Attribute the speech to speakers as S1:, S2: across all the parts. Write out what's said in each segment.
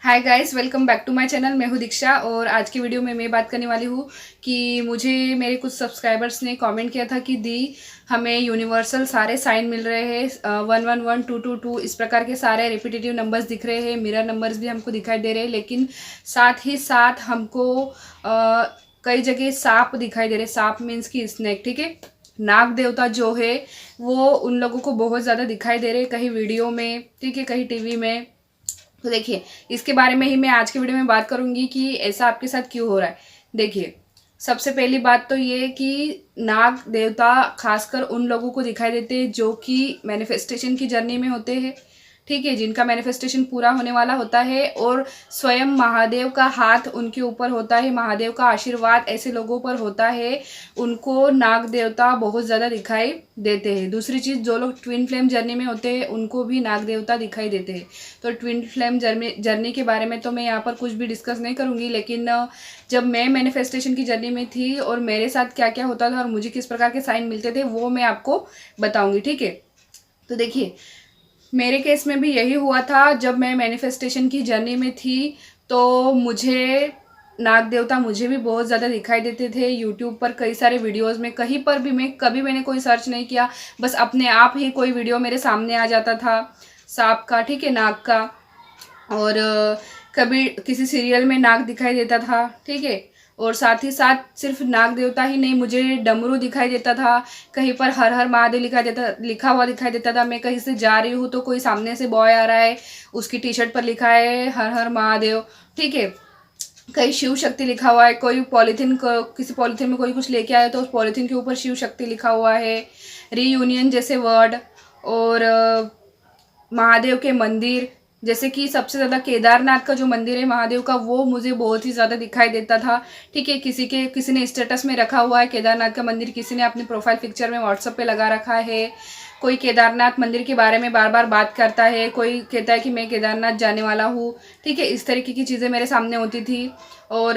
S1: Hi guys, welcome back to my channel. मैं हूँ दीक्षा और आज की वीडियो में मैं बात करने वाली हूँ कि मुझे मेरे कुछ सब्सक्राइबर्स ने कमेंट किया था कि दी हमें यूनिवर्सल सारे साइन मिल रहे हैं, 111 222 इस प्रकार के सारे रिपीटेटिव नंबर्स दिख रहे हैं, मिरर नंबर्स भी हमको दिखाई दे रहे हैं, लेकिन साथ ही साथ हमको कई जगह सांप दिखाई दे रहे। सांप मीन्स की स्नेक, ठीक है। नाग देवता जो है वो उन लोगों को बहुत ज़्यादा दिखाई दे रहे हैं, कहीं वीडियो में, ठीक है, कहीं टीवी में। तो देखिए, इसके बारे में ही मैं आज की वीडियो में बात करूंगी कि ऐसा आपके साथ क्यों हो रहा है। देखिए, सबसे पहली बात तो ये कि नाग देवता खासकर उन लोगों को दिखाई देते हैं जो कि मैनिफेस्टेशन की जर्नी में होते हैं, ठीक है, जिनका मैनिफेस्टेशन पूरा होने वाला होता है और स्वयं महादेव का हाथ उनके ऊपर होता है, महादेव का आशीर्वाद ऐसे लोगों पर होता है, उनको नाग देवता बहुत ज़्यादा दिखाई देते हैं। दूसरी चीज़, जो लोग ट्विन फ्लेम जर्नी में होते हैं उनको भी नाग देवता दिखाई देते हैं। तो ट्विन फ्लेम जर्नी के बारे में तो मैं यहाँ पर कुछ भी डिस्कस नहीं करूँगी, लेकिन जब मैं मैनिफेस्टेशन की जर्नी में थी और मेरे साथ क्या क्या होता था और मुझे किस प्रकार के साइन मिलते थे वो मैं आपको बताऊँगी, ठीक है। तो देखिए, मेरे केस में भी यही हुआ था। जब मैं मैनिफेस्टेशन की जर्नी में थी तो मुझे नाग देवता मुझे भी बहुत ज़्यादा दिखाई देते थे। यूट्यूब पर कई सारे वीडियोस में, कहीं पर भी मैंने कोई सर्च नहीं किया, बस अपने आप ही कोई वीडियो मेरे सामने आ जाता था सांप का, ठीक है, नाग का। और कभी किसी सीरियल में नाग दिखाई देता था, ठीक है। और साथ ही साथ सिर्फ नाग देवता ही नहीं, मुझे डमरू दिखाई देता था, कहीं पर हर हर महादेव लिखा हुआ दिखाई देता था। मैं कहीं से जा रही हूँ तो कोई सामने से बॉय आ रहा है, उसकी टी शर्ट पर लिखा है हर हर महादेव, ठीक है। कहीं शिव शक्ति लिखा हुआ है, कोई पॉलीथीन किसी पॉलीथीन में कोई कुछ लेके आया तो उस पॉलीथीन के ऊपर शिव शक्ति लिखा हुआ है, रीयूनियन जैसे वर्ड। और महादेव के मंदिर, जैसे कि सबसे ज़्यादा केदारनाथ का जो मंदिर है महादेव का, वो मुझे बहुत ही ज़्यादा दिखाई देता था, ठीक है। किसी ने स्टेटस में रखा हुआ है केदारनाथ का मंदिर, किसी ने अपने प्रोफाइल पिक्चर में व्हाट्सएप पे लगा रखा है, कोई केदारनाथ मंदिर के बारे में बार बार बात करता है, कोई कहता है कि मैं केदारनाथ जाने वाला हूँ, ठीक है। इस तरीके की चीज़ें मेरे सामने होती थी। और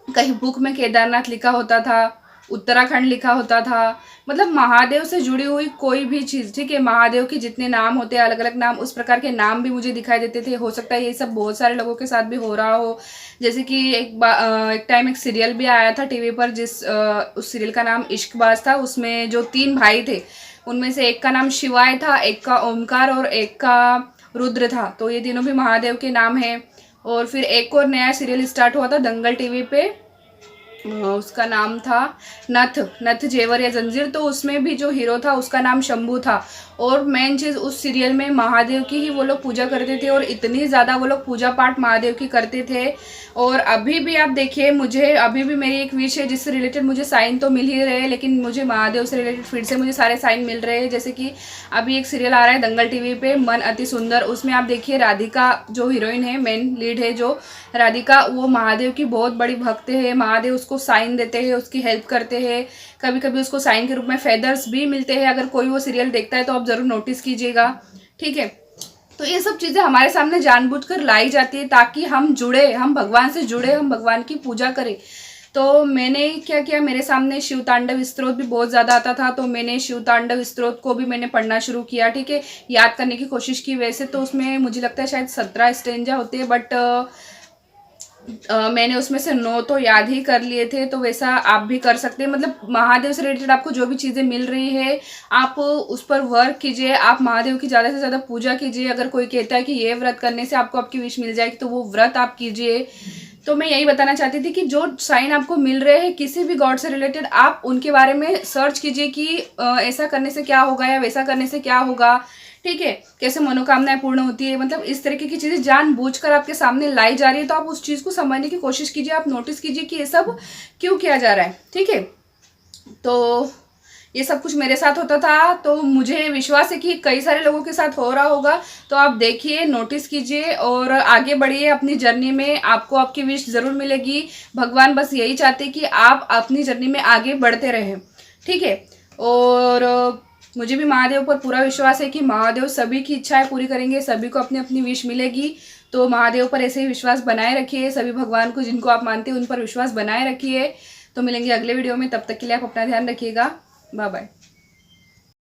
S1: कहीं बुक में केदारनाथ लिखा होता था, उत्तराखंड लिखा होता था, मतलब महादेव से जुड़ी हुई कोई भी चीज़, ठीक है। महादेव के जितने नाम होते हैं, अलग अलग नाम, उस प्रकार के नाम भी मुझे दिखाई देते थे। हो सकता है ये सब बहुत सारे लोगों के साथ भी हो रहा हो। जैसे कि एक टाइम एक सीरियल भी आया था टीवी पर, उस सीरियल का नाम इश्कबाज था। उसमें जो 3 भाई थे उनमें से एक का नाम शिवाय था, एक का ओमकार और एक का रुद्र था। तो ये तीनों भी महादेव के नाम हैं। और फिर एक और नया सीरियल स्टार्ट हुआ था दंगल टीवी पे, उसका नाम था नथ जेवर या जंजीर। तो उसमें भी जो हीरो था उसका नाम शंभू था। और मेन चीज़, उस सीरियल में महादेव की ही वो लोग पूजा करते थे और इतनी ज़्यादा वो लोग पूजा पाठ महादेव की करते थे। और अभी भी आप देखिए, मुझे अभी भी मेरी एक विश है जिससे रिलेटेड मुझे साइन तो मिल ही रहे हैं, लेकिन मुझे महादेव से रिलेटेड फिर से मुझे सारे साइन मिल रहे हैं। जैसे कि अभी एक सीरियल आ रहा है दंगल टीवी पे, मन अति सुंदर। उसमें आप देखिए, राधिका जो हीरोइन है, मेन लीड है जो राधिका, वो महादेव की बहुत बड़ी भक्त है। महादेव उसको साइन देते हैं, उसकी हेल्प करते हैं, कभी कभी उसको साइन के रूप में फेदर्स भी मिलते हैं। अगर कोई वो सीरियल देखता है तो आप ज़रूर नोटिस कीजिएगा, ठीक है। तो ये सब चीज़ें हमारे सामने जानबूझकर लाई जाती है ताकि हम जुड़े, हम भगवान से जुड़े, हम भगवान की पूजा करें। तो मैंने क्या किया, मेरे सामने शिव तांडव स्तोत्र भी बहुत ज़्यादा आता था, तो मैंने शिव तांडव स्तोत्र को भी मैंने पढ़ना शुरू किया, ठीक है। याद करने की कोशिश की। वैसे तो उसमें मुझे लगता है शायद 17 स्टेंजा होते हैं, बट मैंने उसमें से 9 तो याद ही कर लिए थे। तो वैसा आप भी कर सकते हैं। मतलब महादेव से रिलेटेड आपको जो भी चीज़ें मिल रही है आप उस पर वर्क कीजिए, आप महादेव की ज़्यादा से ज़्यादा पूजा कीजिए। अगर कोई कहता है कि ये व्रत करने से आपको आपकी विश मिल जाएगी तो वो व्रत आप कीजिए। तो मैं यही बताना चाहती थी कि जो साइन आपको मिल रहे हैं किसी भी गॉड से रिलेटेड, आप उनके बारे में सर्च कीजिए कि ऐसा करने से क्या होगा या वैसा करने से क्या होगा, ठीक है, कैसे मनोकामनाएं पूर्ण होती है। मतलब इस तरीके की चीज़ें जानबूझकर आपके सामने लाई जा रही है, तो आप उस चीज़ को समझने की कोशिश कीजिए, आप नोटिस कीजिए कि ये सब क्यों किया जा रहा है, ठीक है। तो ये सब कुछ मेरे साथ होता था, तो मुझे विश्वास है कि कई सारे लोगों के साथ हो रहा होगा। तो आप देखिए, नोटिस कीजिए और आगे बढ़िए अपनी जर्नी में, आपको आपकी विश ज़रूर मिलेगी। भगवान बस यही चाहते हैं कि आप अपनी जर्नी में आगे बढ़ते रहें, ठीक है। और मुझे भी महादेव पर पूरा विश्वास है कि महादेव सभी की इच्छाएं पूरी करेंगे, सभी को अपनी अपनी विश मिलेगी। तो महादेव पर ऐसे ही विश्वास बनाए रखिए, सभी भगवान को जिनको आप मानते हैं उन पर विश्वास बनाए रखिए। तो मिलेंगे अगले वीडियो में, तब तक के लिए आप अपना ध्यान रखिएगा। Bye bye.